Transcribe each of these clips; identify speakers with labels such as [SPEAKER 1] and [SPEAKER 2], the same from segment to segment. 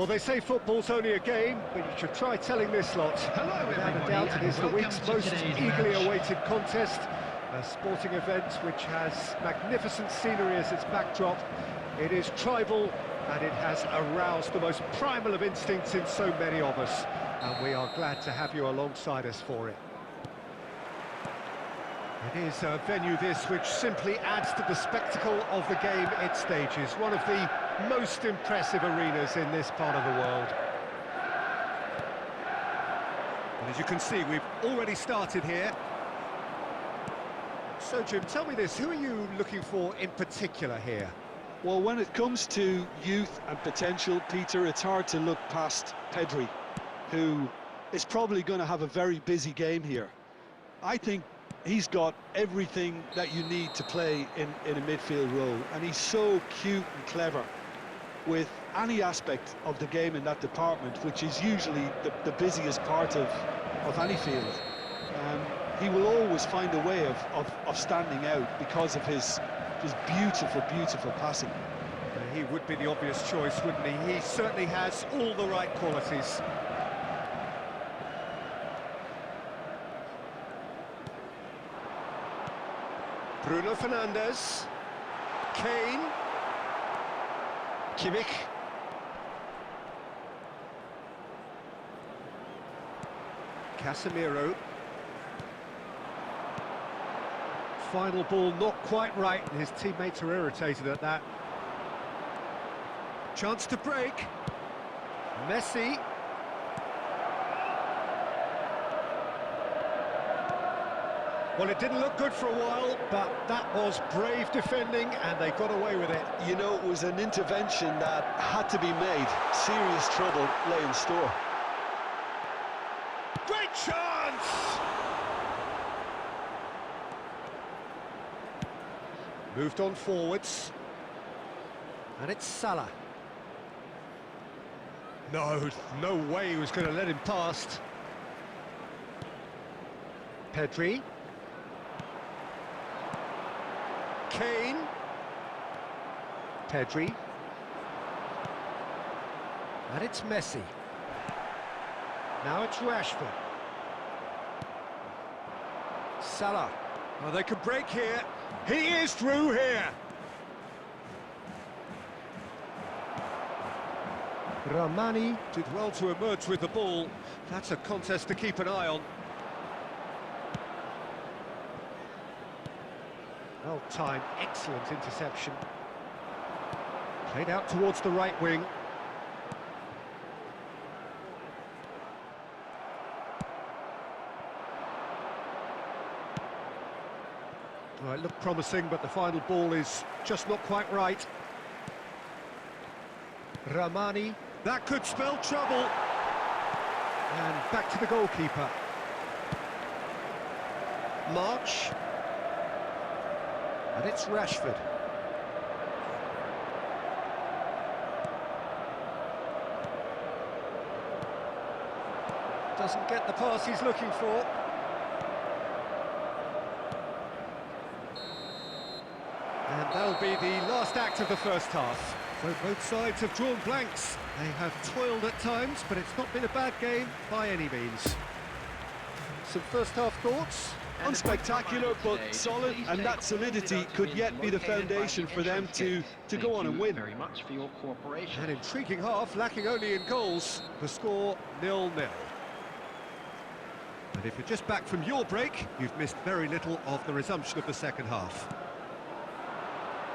[SPEAKER 1] Well, they say football's only a game, but you should try telling this lot.
[SPEAKER 2] Hello,
[SPEAKER 1] Without a doubt, it is the week's most eagerly awaited contest. A sporting event which has magnificent scenery as its backdrop. It is tribal, and it has aroused the most primal of instincts in so many of us. And we are glad to have you alongside us for it. It is a venue this which simply adds to the spectacle of the game it stages. One of the most impressive arenas in this part of the world. And as you can see, we've already started here. So, Jim, tell me this, who are you looking for in particular here?
[SPEAKER 3] Well, when it comes to youth and potential, Peter, it's hard to look past Pedri, who is probably going to have a very busy game here. I think he's got everything that you need to play in a midfield role, and he's so cute and clever with any aspect of the game in that department, which is usually the busiest part of any field. He will always find a way of standing out because of his beautiful, beautiful passing.
[SPEAKER 1] He would be the obvious choice, wouldn't he? He certainly has all the right qualities. Bruno Fernandes, Kane, Kimmich, Casemiro. Final ball not quite right, and his teammates are irritated at that. Chance to break. Messi. Well, it didn't look good for a while, but that was brave defending, and they got away with it.
[SPEAKER 3] You know, it was an intervention that had to be made. Serious trouble lay in store.
[SPEAKER 1] Great chance! Moved on forwards. And it's Salah. No way he was going to let him past. Pedri. Kane. Pedri. And it's Messi. Now it's Rashford. Salah. Oh, they could break here. He is through here. Ramani did well to emerge with the ball. That's a contest to keep an eye on. Well timed, excellent interception. Played out towards the right wing. Well, it looked promising, but the final ball is just not quite right. Ramani, that could spell trouble. And back to the goalkeeper. March. And it's Rashford. Doesn't get the pass he's looking for. And that'll be the last act of the first half. So both sides have drawn blanks. They have toiled at times, but it's not been a bad game by any means. Some first half thoughts?
[SPEAKER 3] Unspectacular, but solid, and that solidity could yet be the foundation for them to go on and win.
[SPEAKER 2] Very much for your cooperation.
[SPEAKER 1] An intriguing half, lacking only in goals. The score 0-0. And if you're just back from your break, you've missed very little of the resumption of the second half.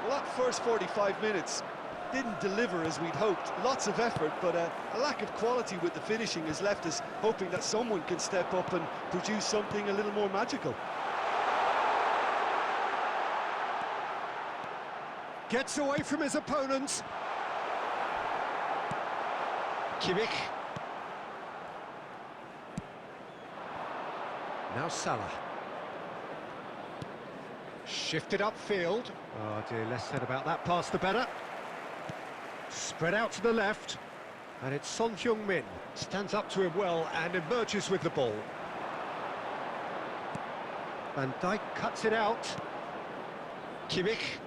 [SPEAKER 3] Well, that first 45 minutes didn't deliver as we'd hoped. Lots of effort, but a lack of quality with the finishing has left us hoping that someone can step up and produce something a little more magical.
[SPEAKER 1] Gets away from his opponents. Kimmich. Now Salah. Shifted upfield. Oh dear, less said about that pass the better. Spread out to the left. And it's Son Heung-min. Stands up to him well and emerges with the ball. Van Dijk cuts it out. Kimmich.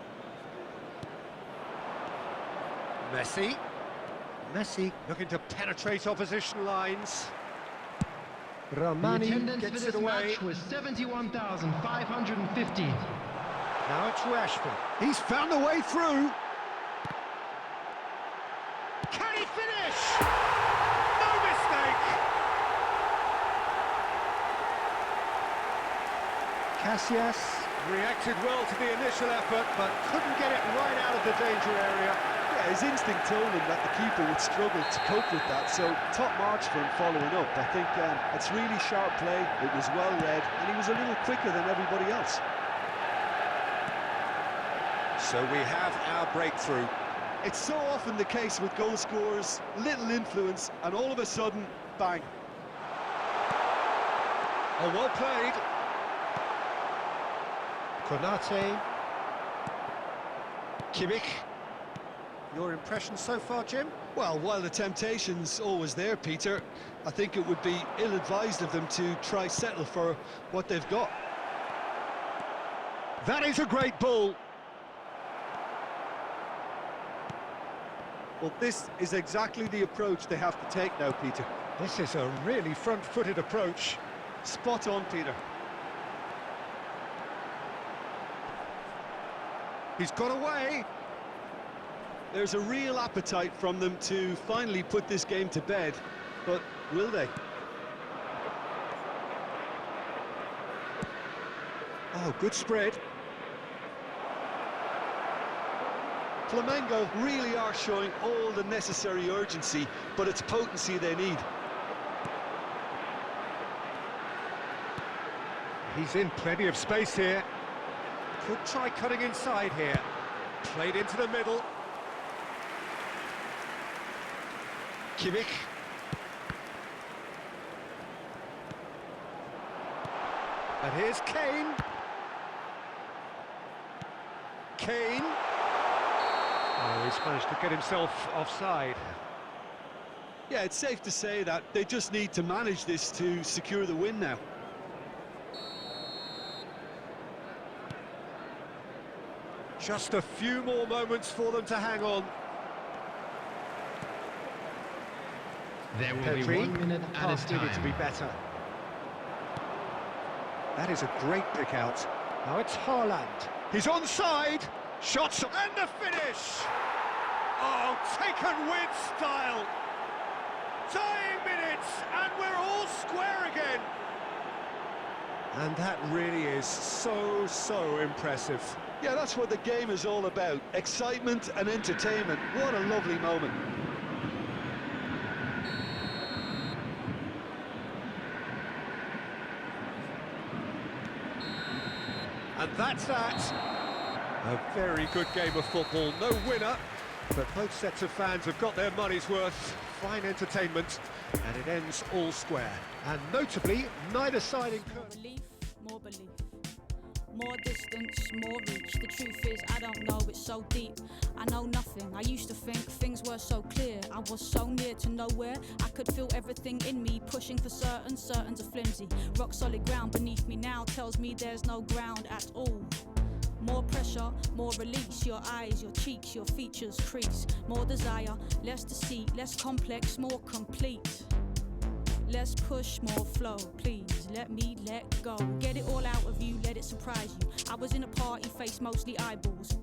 [SPEAKER 1] Messi. Messi looking to penetrate opposition lines.
[SPEAKER 2] The
[SPEAKER 1] Romani
[SPEAKER 2] attendance
[SPEAKER 1] gets
[SPEAKER 2] for
[SPEAKER 1] it
[SPEAKER 2] this
[SPEAKER 1] away.
[SPEAKER 2] match was 71,550.
[SPEAKER 1] Now it's Rashford. He's found a way through. Can he finish? No mistake. Casillas reacted well to the initial effort, but couldn't get it right out of the danger area.
[SPEAKER 3] Yeah, his instinct told him that the keeper would struggle to cope with that, so top marks for him following up. I think it's really sharp play, it was well read, and he was a little quicker than everybody else.
[SPEAKER 1] So we have our breakthrough.
[SPEAKER 3] It's so often the case with goal scorers, little influence, and all of a sudden, bang.
[SPEAKER 1] Oh, well played. Konate. Kimmich. Your impression so far, Jim?
[SPEAKER 3] Well, while the temptation's always there, Peter, I think it would be ill-advised of them to try settle for what they've got.
[SPEAKER 1] That is a great ball.
[SPEAKER 3] Well, this is exactly the approach they have to take now, Peter.
[SPEAKER 1] This is a really front-footed approach.
[SPEAKER 3] Spot on, Peter.
[SPEAKER 1] He's got away.
[SPEAKER 3] There's a real appetite from them to finally put this game to bed, but will they?
[SPEAKER 1] Oh, good spread.
[SPEAKER 3] Flamengo really are showing all the necessary urgency, but it's potency they need.
[SPEAKER 1] He's in plenty of space here. Could try cutting inside here. Played into the middle. Kimmich. And here's Kane. Kane. Oh, he's managed to get himself offside.
[SPEAKER 3] Yeah, it's safe to say that they just need to manage this to secure the win now.
[SPEAKER 1] Just a few more moments for them to hang on.
[SPEAKER 2] There will
[SPEAKER 1] Pedri,
[SPEAKER 2] be 1 minute at a
[SPEAKER 1] pass needed to be
[SPEAKER 2] time.
[SPEAKER 1] better. That is a great pick out. Now it's Haaland. He's onside. Shots and the finish. Oh, taken with style. Dying minutes, and we're all square again. And that really is so impressive.
[SPEAKER 3] Yeah, that's what the game is all about. Excitement and entertainment. What a lovely moment.
[SPEAKER 1] And that's that. A very good game of football. No winner, but both sets of fans have got their money's worth. Fine entertainment, and it ends all square. And notably, neither side
[SPEAKER 4] More relief, more belief. More distance, more reach. The truth is, I don't know, it's so deep. I know nothing. I used to think things were so clear. I was so near to nowhere. I could feel everything in me, pushing for certain. Certain's are flimsy. Rock solid ground beneath me now tells me there's no ground at all. More pressure, more release. Your eyes, your cheeks, your features crease. More desire, less deceit, less complex, more complete. Less push, more flow, please let me let go. Get it all out of you, let it surprise you. I was in a party, face mostly eyeballs.